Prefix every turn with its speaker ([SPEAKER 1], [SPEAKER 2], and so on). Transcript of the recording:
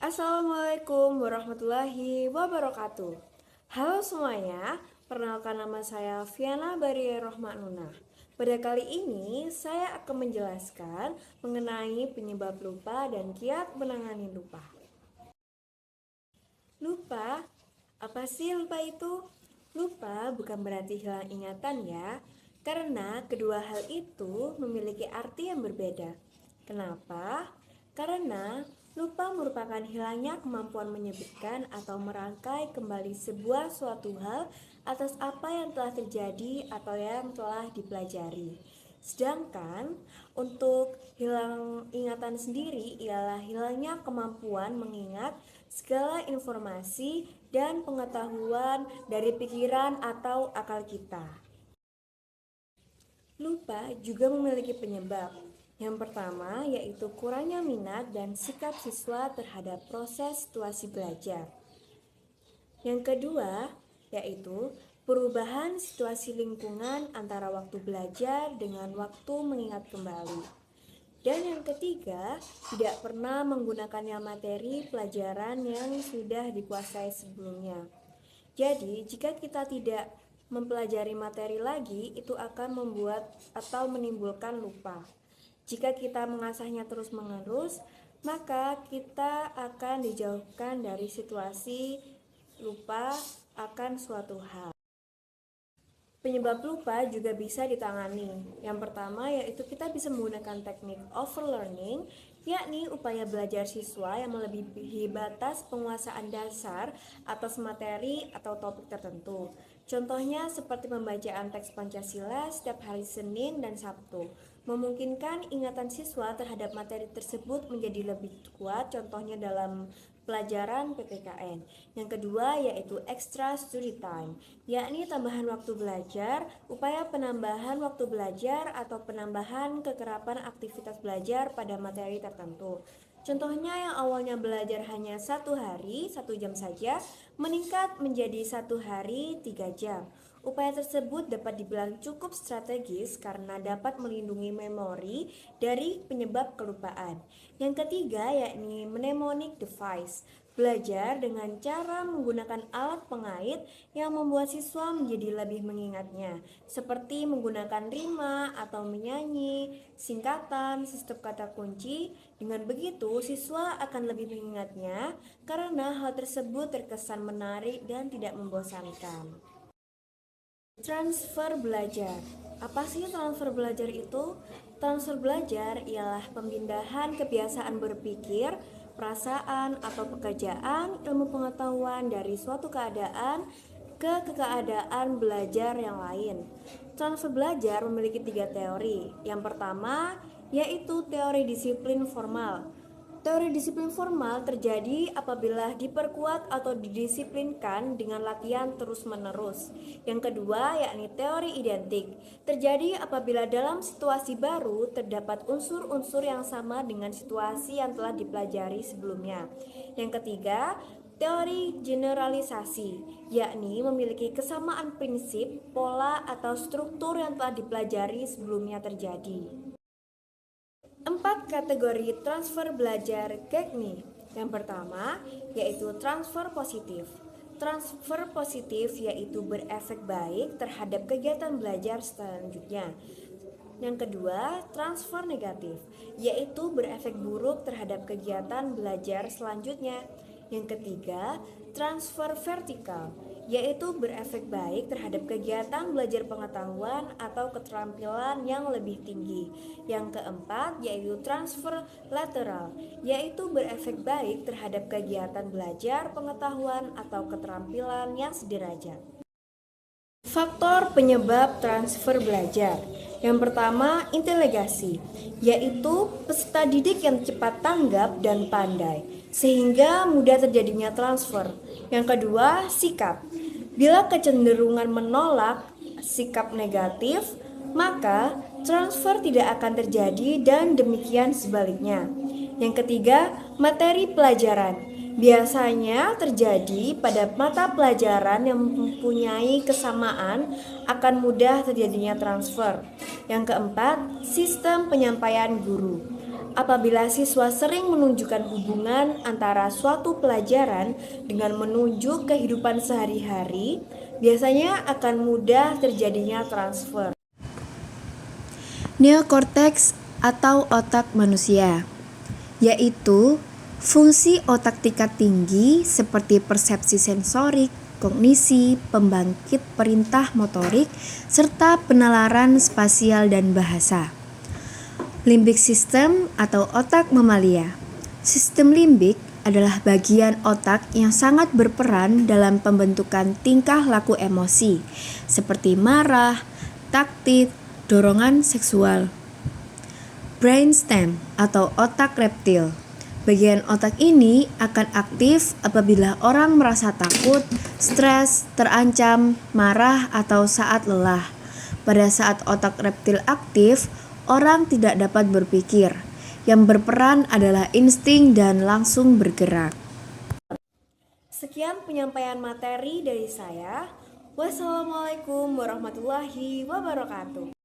[SPEAKER 1] Assalamualaikum warahmatullahi wabarakatuh. Halo semuanya, perkenalkan nama saya Viana Baria Rohmanuna. Pada kali ini saya akan menjelaskan mengenai penyebab lupa dan kiat menangani lupa. Lupa, apa sih lupa itu? Lupa bukan berarti hilang ingatan ya, karena kedua hal itu memiliki arti yang berbeda. Kenapa? Karena lupa merupakan hilangnya kemampuan menyebutkan atau merangkai kembali sebuah suatu hal atas apa yang telah terjadi atau yang telah dipelajari. Sedangkan untuk hilang ingatan sendiri ialah hilangnya kemampuan mengingat segala informasi dan pengetahuan dari pikiran atau akal kita. Lupa juga memiliki penyebab. Yang pertama yaitu kurangnya minat dan sikap siswa terhadap proses situasi belajar. Yang kedua yaitu perubahan situasi lingkungan antara waktu belajar dengan waktu mengingat kembali. Dan yang ketiga, tidak pernah menggunakannya materi pelajaran yang sudah dikuasai sebelumnya. Jadi, jika kita tidak mempelajari materi lagi, itu akan membuat atau menimbulkan lupa. Jika kita mengasahnya terus-menerus, maka kita akan dijauhkan dari situasi lupa akan suatu hal. Penyebab lupa juga bisa ditangani. Yang pertama yaitu kita bisa menggunakan teknik overlearning, yakni upaya belajar siswa yang melebihi batas penguasaan dasar atas materi atau topik tertentu. Contohnya seperti pembacaan teks Pancasila setiap hari Senin dan Sabtu. Memungkinkan ingatan siswa terhadap materi tersebut menjadi lebih kuat, contohnya dalam pelajaran PPKN. Yang kedua yaitu extra study time, yakni tambahan waktu belajar, upaya penambahan waktu belajar atau penambahan kekerapan aktivitas belajar pada materi tertentu. Contohnya yang awalnya belajar hanya 1 hari, 1 jam saja, meningkat menjadi 1 hari, 3 jam. Upaya tersebut dapat dibilang cukup strategis karena dapat melindungi memori dari penyebab kelupaan. Yang ketiga yakni mnemonic device, belajar dengan cara menggunakan alat pengait yang membuat siswa menjadi lebih mengingatnya, seperti menggunakan rima atau menyanyi, singkatan, sistem kata kunci. Dengan begitu, siswa akan lebih mengingatnya karena hal tersebut terkesan menarik dan tidak membosankan. Transfer belajar. Apa sih transfer belajar itu? Transfer belajar ialah pemindahan kebiasaan berpikir, perasaan, atau pekerjaan ilmu pengetahuan dari suatu keadaan ke keadaan belajar yang lain. Transfer belajar memiliki 3 teori. Yang pertama yaitu teori disiplin formal. Teori disiplin formal terjadi apabila diperkuat atau didisiplinkan dengan latihan terus-menerus. Yang kedua, yakni teori identik, terjadi apabila dalam situasi baru terdapat unsur-unsur yang sama dengan situasi yang telah dipelajari sebelumnya. Yang ketiga, teori generalisasi, yakni memiliki kesamaan prinsip, pola, atau struktur yang telah dipelajari sebelumnya terjadi. 4 kategori transfer belajar GEGNI. Yang pertama yaitu transfer positif. Transfer positif yaitu berefek baik terhadap kegiatan belajar selanjutnya. Yang kedua, transfer negatif, yaitu berefek buruk terhadap kegiatan belajar selanjutnya. Yang ketiga, transfer vertikal, yaitu berefek baik terhadap kegiatan belajar pengetahuan atau keterampilan yang lebih tinggi. Yang keempat, yaitu transfer lateral, yaitu berefek baik terhadap kegiatan belajar pengetahuan atau keterampilan yang sederajat. Faktor penyebab transfer belajar. Yang pertama, inteligasi, yaitu peserta didik yang cepat tanggap dan pandai, sehingga mudah terjadinya transfer. Yang kedua, sikap. Bila kecenderungan menolak sikap negatif, maka transfer tidak akan terjadi dan demikian sebaliknya. Yang ketiga, materi pelajaran. Biasanya terjadi pada mata pelajaran yang mempunyai kesamaan akan mudah terjadinya transfer. Yang keempat, sistem penyampaian guru. Apabila siswa sering menunjukkan hubungan antara suatu pelajaran dengan menuju kehidupan sehari-hari, biasanya akan mudah terjadinya transfer.
[SPEAKER 2] Neokorteks atau otak manusia, yaitu fungsi otak tingkat tinggi seperti persepsi sensorik, kognisi, pembangkit perintah motorik, serta penalaran spasial dan bahasa. Limbic system atau otak mamalia. Sistem limbik adalah bagian otak yang sangat berperan dalam pembentukan tingkah laku emosi, seperti marah, taktik, dorongan seksual. Brainstem atau otak reptil. Bagian otak ini akan aktif apabila orang merasa takut, stres, terancam, marah, atau saat lelah. Pada saat otak reptil aktif, orang tidak dapat berpikir. Yang berperan adalah insting dan langsung bergerak.
[SPEAKER 1] Sekian penyampaian materi dari saya. Wassalamualaikum warahmatullahi wabarakatuh.